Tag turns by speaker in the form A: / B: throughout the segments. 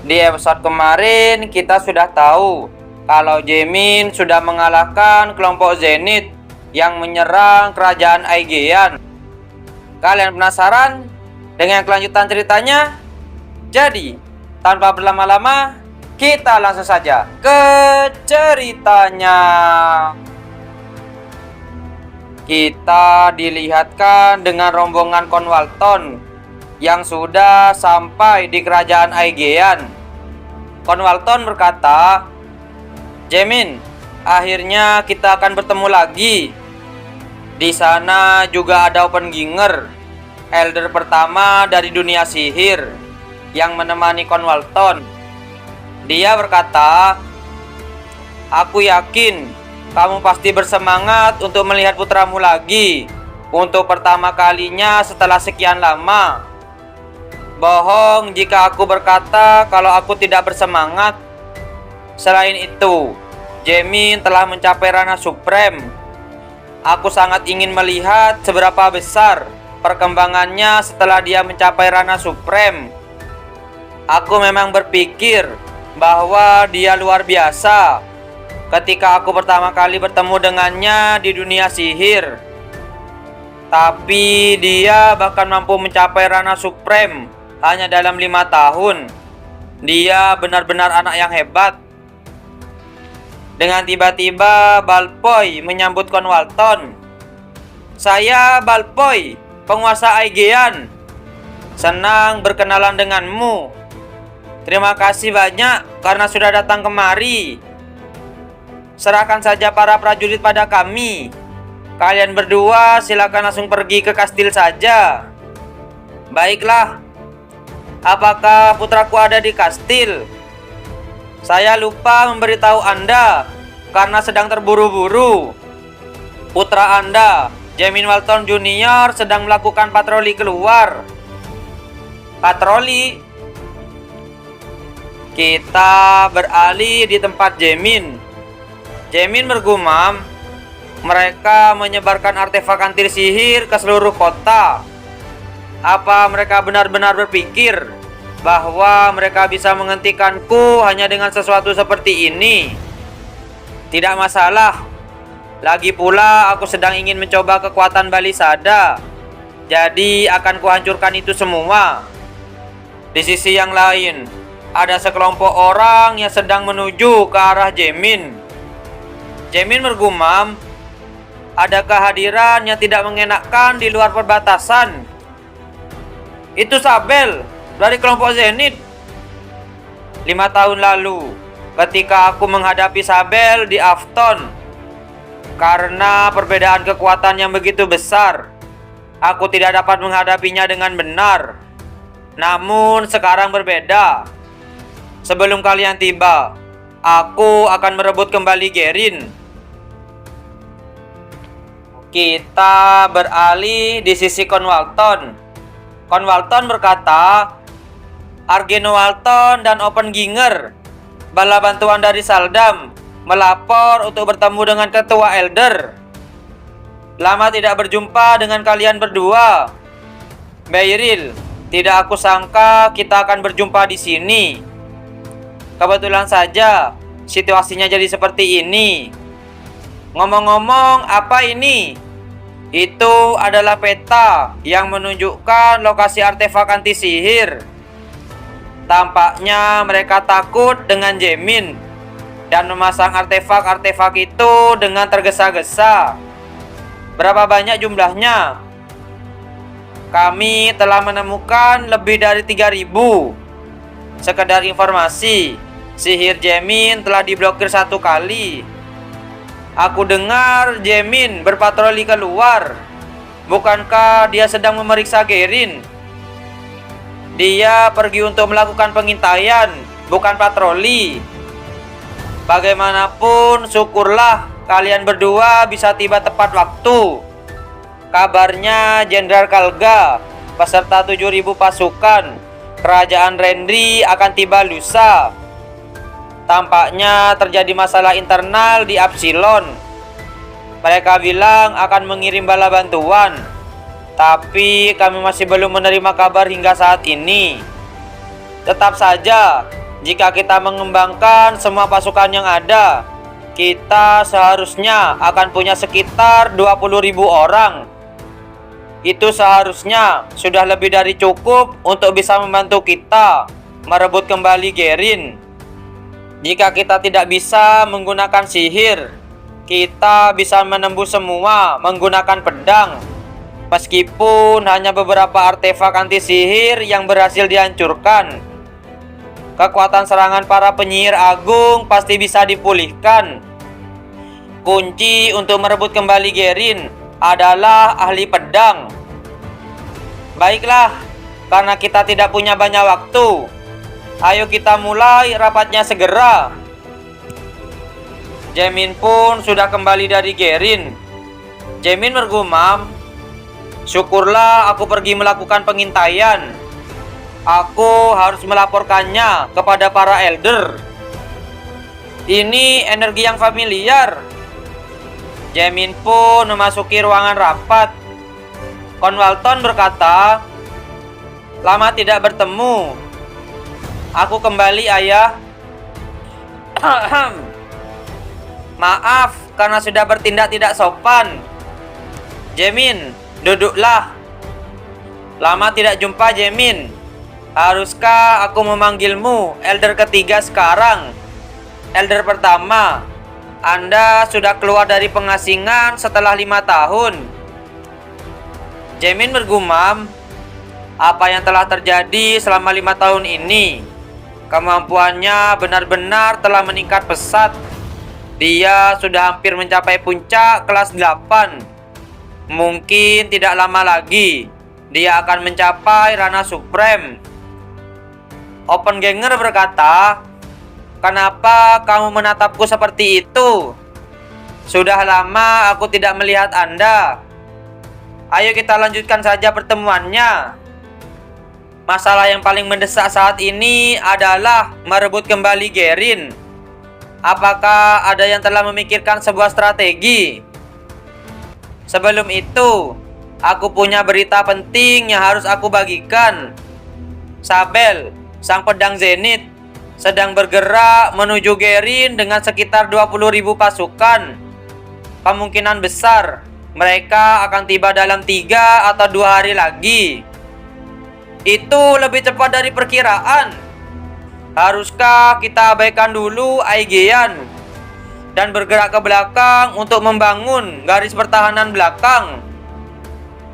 A: Di episode kemarin kita sudah tahu kalau Jaemin sudah mengalahkan kelompok Zenith yang menyerang kerajaan Aegean. Kalian penasaran dengan kelanjutan ceritanya? Jadi, tanpa berlama-lama, kita langsung saja ke ceritanya. Kita dilihatkan dengan rombongan Konwalton yang sudah sampai di kerajaan Aegean. Konwalton berkata, "Jaemin, akhirnya kita akan bertemu lagi. Di sana juga ada Oppenginger, elder pertama dari dunia sihir, yang menemani Konwalton. Dia berkata, aku yakin kamu pasti bersemangat untuk melihat putramu lagi untuk pertama kalinya setelah sekian lama. Bohong jika aku berkata kalau aku tidak bersemangat. Selain itu, Jaemin telah mencapai ranah supreme. Aku sangat ingin melihat seberapa besar perkembangannya setelah dia mencapai ranah supreme. Aku memang berpikir bahwa dia luar biasa ketika aku pertama kali bertemu dengannya di dunia sihir. Tapi dia bahkan mampu mencapai ranah supreme hanya dalam 5 tahun. Dia benar-benar anak yang hebat." Dengan tiba-tiba Balpoy menyambut Konwalton. "Saya Balpoy, penguasa Aegean. Senang berkenalan denganmu. Terima kasih banyak karena sudah datang kemari. Serahkan saja para prajurit pada kami. Kalian berdua silakan langsung pergi ke kastil saja." "Baiklah. Apakah putraku ada di kastil? Saya lupa memberitahu Anda karena sedang terburu-buru. Putra Anda, Jaemin Walton Junior, sedang melakukan patroli keluar." "Patroli?" Kita beralih di tempat Jaemin. Jaemin bergumam, "Mereka menyebarkan artefak antir sihir ke seluruh kota. Apa mereka benar-benar berpikir bahwa mereka bisa menghentikanku hanya dengan sesuatu seperti ini? Tidak masalah. Lagi pula aku sedang ingin mencoba kekuatan Balisada. Jadi akan kuhancurkan itu semua." Di sisi yang lain, ada sekelompok orang yang sedang menuju ke arah Jaemin. Jaemin bergumam, "Ada kehadiran yang tidak mengenakan di luar perbatasan. Itu Sabel dari kelompok Zenith. 5 tahun lalu, ketika aku menghadapi Sabel di Afton, karena perbedaan kekuatan yang begitu besar, aku tidak dapat menghadapinya dengan benar. Namun sekarang berbeda. Sebelum kalian tiba, aku akan merebut kembali Gerin." Kita beralih di sisi Konwalton. Konwalton berkata, "Argeno Walton dan Oppenginger, bala bantuan dari Saldam, melapor untuk bertemu dengan ketua Elder. Lama tidak berjumpa dengan kalian berdua. Beryl, tidak aku sangka kita akan berjumpa di sini. Kebetulan saja situasinya jadi seperti ini. Ngomong-ngomong, apa ini?" "Itu adalah peta yang menunjukkan lokasi artefak anti sihir. Tampaknya mereka takut dengan Jaemin dan memasang artefak-artefak itu dengan tergesa-gesa. Berapa banyak jumlahnya?" "Kami telah menemukan lebih dari 3.000. Sekedar informasi, sihir Jaemin telah diblokir 1 kali. Aku dengar Jaemin berpatroli keluar. Bukankah dia sedang memeriksa Gerin?" "Dia pergi untuk melakukan pengintaian, bukan patroli. Bagaimanapun, syukurlah kalian berdua bisa tiba tepat waktu. Kabarnya Jenderal Kalga beserta 7.000 pasukan kerajaan Rendri akan tiba lusa. Tampaknya terjadi masalah internal di Absilon. Mereka bilang akan mengirim bala bantuan, tapi kami masih belum menerima kabar hingga saat ini. Tetap saja, Jika kita mengembangkan semua pasukan yang ada, kita seharusnya akan punya sekitar 20.000 orang. Itu seharusnya sudah lebih dari cukup untuk bisa membantu kita merebut kembali Gerin. Jika kita tidak bisa menggunakan sihir, kita bisa menembus semua menggunakan pedang. Meskipun hanya beberapa artefak anti sihir yang berhasil dihancurkan, kekuatan serangan para penyihir agung pasti bisa dipulihkan. Kunci untuk merebut kembali Gerin adalah ahli pedang. Baiklah, karena kita tidak punya banyak waktu, ayo kita mulai rapatnya segera. Jaemin pun sudah kembali dari Gerin. Jaemin bergumam, syukurlah aku pergi melakukan pengintaian. Aku harus melaporkannya kepada para elder. Ini energi yang familiar. Jaemin pun memasuki ruangan rapat. Kon Walton berkata, lama tidak bertemu. Aku kembali, ayah. Maaf karena sudah bertindak tidak sopan. Jaemin, duduklah. Lama tidak jumpa, Jaemin. Haruskah aku memanggilmu elder ketiga sekarang? Elder pertama, Anda sudah keluar dari pengasingan setelah 5 tahun. Jaemin bergumam, apa yang telah terjadi selama 5 tahun ini? Kemampuannya benar-benar telah meningkat pesat. Dia sudah hampir mencapai puncak kelas 8. Mungkin tidak lama lagi dia akan mencapai ranah supreme. Oppenganger berkata, kenapa kamu menatapku seperti itu? Sudah lama aku tidak melihat Anda. Ayo kita lanjutkan saja pertemuannya. Masalah yang paling mendesak saat ini adalah merebut kembali Gerin. Apakah ada yang telah memikirkan sebuah strategi? Sebelum itu, aku punya berita penting yang harus aku bagikan. Sabel, sang pedang Zenith, sedang bergerak menuju Gerin dengan sekitar 20.000 pasukan. Kemungkinan besar mereka akan tiba dalam 3 atau 2 hari lagi. Itu lebih cepat dari perkiraan. Haruskah kita abaikan dulu Aegean dan bergerak ke belakang untuk membangun garis pertahanan belakang?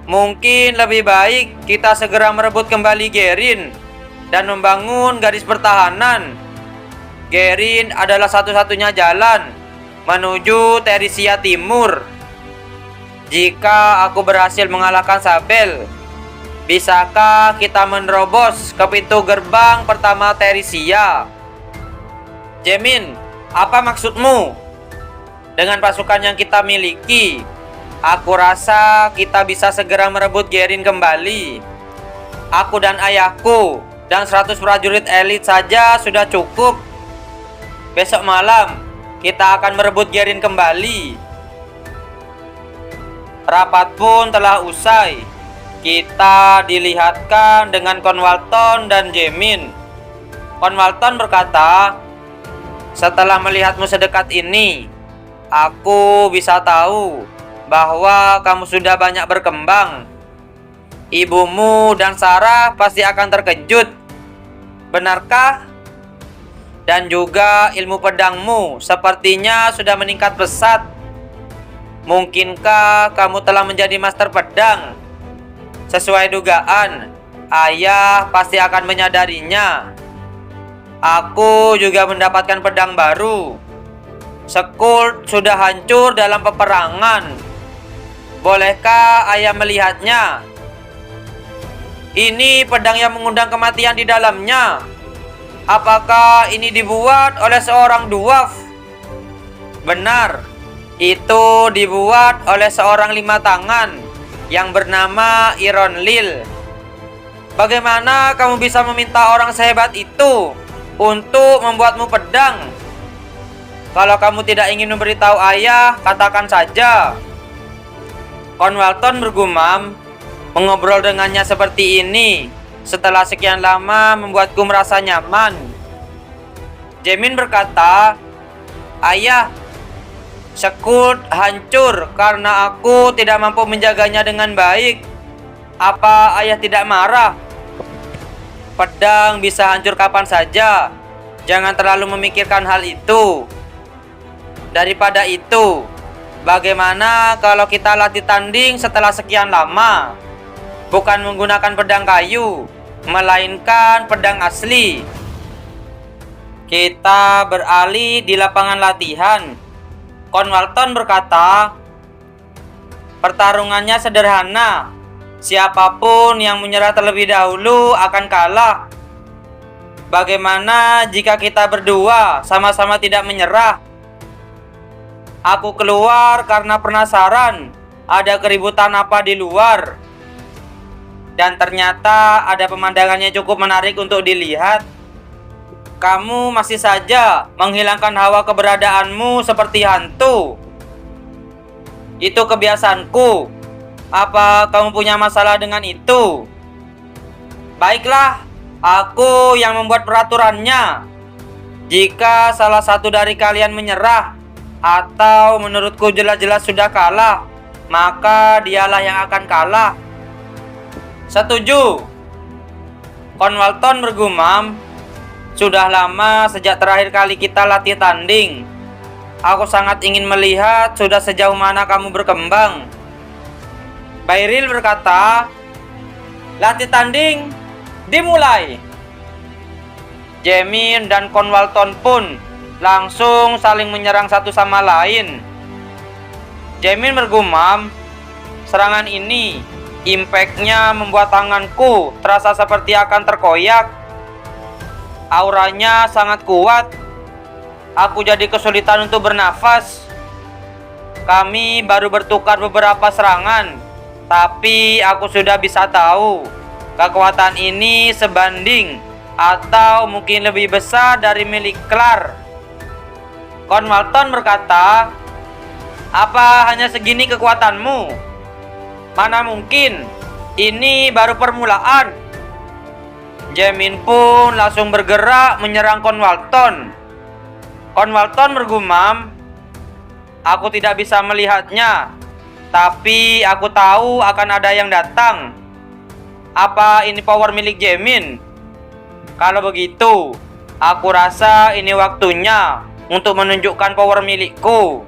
A: Mungkin lebih baik kita segera merebut kembali Gerin dan membangun garis pertahanan. Gerin adalah satu-satunya jalan menuju Terisia Timur. Jika aku berhasil mengalahkan Sabel, bisakah kita menerobos ke pintu gerbang pertama Terisia? Jaemin, apa maksudmu? Dengan pasukan yang kita miliki, aku rasa kita bisa segera merebut Gerin kembali. Aku dan ayahku dan 100 prajurit elit saja sudah cukup. Besok malam kita akan merebut Gerin kembali. Rapat pun telah usai. Kita dilihatkan dengan Kon Walton dan Jaemin. Kon Walton berkata, setelah melihatmu sedekat ini, aku bisa tahu bahwa kamu sudah banyak berkembang. Ibumu dan Sarah pasti akan terkejut. Benarkah? Dan juga ilmu pedangmu sepertinya sudah meningkat pesat. Mungkinkah kamu telah menjadi master pedang? Sesuai dugaan, ayah pasti akan menyadarinya. Aku juga mendapatkan pedang baru. Skult sudah hancur dalam peperangan. Bolehkah ayah melihatnya? Ini pedang yang mengundang kematian di dalamnya. Apakah ini dibuat oleh seorang dwarf? Benar, itu dibuat oleh seorang 5 tangan yang bernama Iron Lil. Bagaimana kamu bisa meminta orang sehebat itu untuk membuatmu pedang? Kalau kamu tidak ingin memberitahu ayah, katakan saja. Kon Walton bergumam, mengobrol dengannya seperti ini setelah sekian lama membuatku merasa nyaman. Jamin berkata, "Ayah, Sekut hancur karena aku tidak mampu menjaganya dengan baik. Apa ayah tidak marah? Pedang bisa hancur kapan saja. Jangan terlalu memikirkan hal itu. Daripada itu, bagaimana kalau kita latih tanding setelah sekian lama? Bukan menggunakan pedang kayu, melainkan pedang asli." Kita beralih di lapangan latihan. Kon Walton berkata, "Pertarungannya sederhana. Siapapun yang menyerah terlebih dahulu akan kalah. Bagaimana jika kita berdua sama-sama tidak menyerah?" Aku keluar karena penasaran ada keributan apa di luar. Dan ternyata ada pemandangannya cukup menarik untuk dilihat. Kamu masih saja menghilangkan hawa keberadaanmu seperti hantu. Itu kebiasaanku. Apa kamu punya masalah dengan itu? Baiklah, aku yang membuat peraturannya. Jika salah satu dari kalian menyerah, atau menurutku jelas-jelas sudah kalah, maka dialah yang akan kalah. Setuju? Kon Walton bergumam. Sudah lama sejak terakhir kali kita latih tanding. Aku sangat ingin melihat sudah sejauh mana kamu berkembang. Bayril berkata, "Latih tanding dimulai." Jamin dan Kon Walton pun langsung saling menyerang satu sama lain. Jamin bergumam, "Serangan ini, impactnya membuat tanganku terasa seperti akan terkoyak. Auranya sangat kuat. Aku jadi kesulitan untuk bernafas. Kami baru bertukar beberapa serangan, tapi aku sudah bisa tahu kekuatan ini sebanding atau mungkin lebih besar dari milik Clark." Kon Walton berkata, "Apa hanya segini kekuatanmu? Mana mungkin, ini baru permulaan." Jamin pun langsung bergerak menyerang Kon Walton. Kon Walton bergumam, "Aku tidak bisa melihatnya, tapi aku tahu akan ada yang datang. Apa ini power milik Jamin? Kalau begitu, aku rasa ini waktunya untuk menunjukkan power milikku.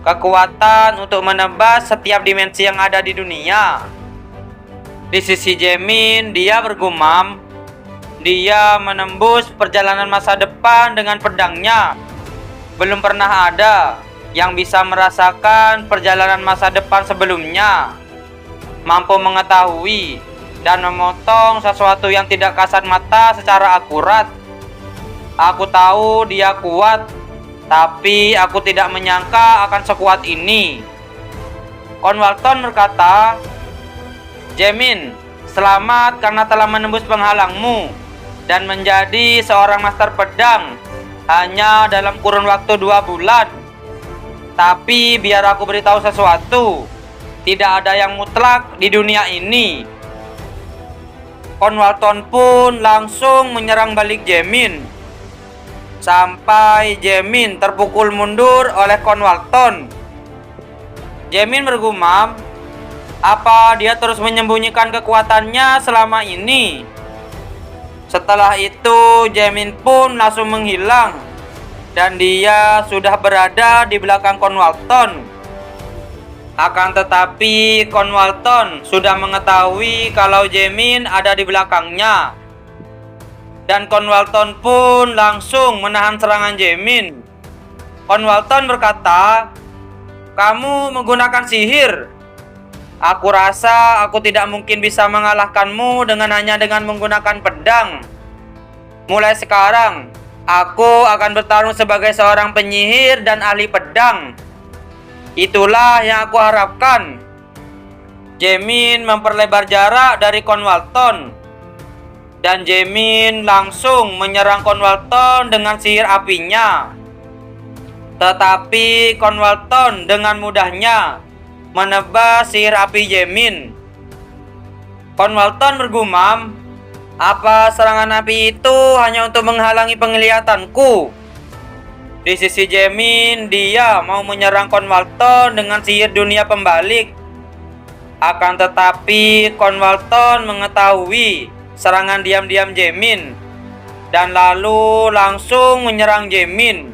A: Kekuatan untuk menebas setiap dimensi yang ada di dunia." Di sisi Jamin, dia bergumam, dia menembus perjalanan masa depan dengan pedangnya. Belum pernah ada yang bisa merasakan perjalanan masa depan sebelumnya, mampu mengetahui dan memotong sesuatu yang tidak kasat mata secara akurat. Aku tahu dia kuat, tapi aku tidak menyangka akan sekuat ini. Kon Walton berkata, "Jamin, selamat karena telah menembus penghalangmu dan menjadi seorang master pedang hanya dalam kurun waktu 2 bulan. Tapi biar aku beritahu sesuatu, tidak ada yang mutlak di dunia ini." Kon Walton pun langsung menyerang balik Jamin, sampai Jamin terpukul mundur oleh Kon Walton. Jamin bergumam, apa dia terus menyembunyikan kekuatannya selama ini? Setelah itu, Jamin pun langsung menghilang, dan dia sudah berada di belakang Kon Walton. Akan tetapi, Kon Walton sudah mengetahui kalau Jamin ada di belakangnya, dan Kon Walton pun langsung menahan serangan Jamin. Kon Walton berkata, "Kamu menggunakan sihir. Aku rasa aku tidak mungkin bisa mengalahkanmu hanya dengan menggunakan pedang. Mulai sekarang, aku akan bertarung sebagai seorang penyihir dan ahli pedang. Itulah yang aku harapkan." Jamin memperlebar jarak dari Kon Walton, dan Jamin langsung menyerang Kon Walton dengan sihir apinya. Tetapi Kon Walton dengan mudahnya menebas sihir api Jamin. Kon Walton bergumam, Apa serangan api itu hanya untuk menghalangi penglihatanku? Di sisi Jaemin, dia mau menyerang Khon Walton dengan sihir dunia pembalik. Akan tetapi Khon Walton mengetahui serangan diam-diam Jaemin dan lalu langsung menyerang Jaemin.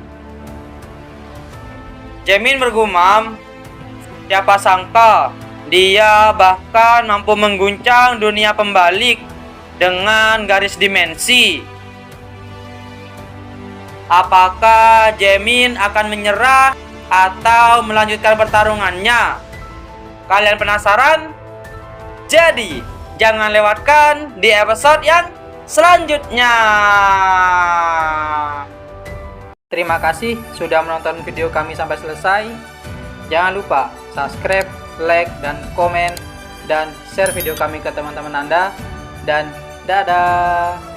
A: Jaemin bergumam, siapa sangka dia bahkan mampu mengguncang dunia pembalik dengan garis dimensi. Apakah Jaemin akan menyerah atau melanjutkan pertarungannya? Kalian penasaran? Jadi, jangan lewatkan di episode yang selanjutnya. Terima kasih sudah menonton video kami sampai selesai. Jangan lupa subscribe, like, dan komen, dan share video kami ke teman-teman Anda. Dan dadah!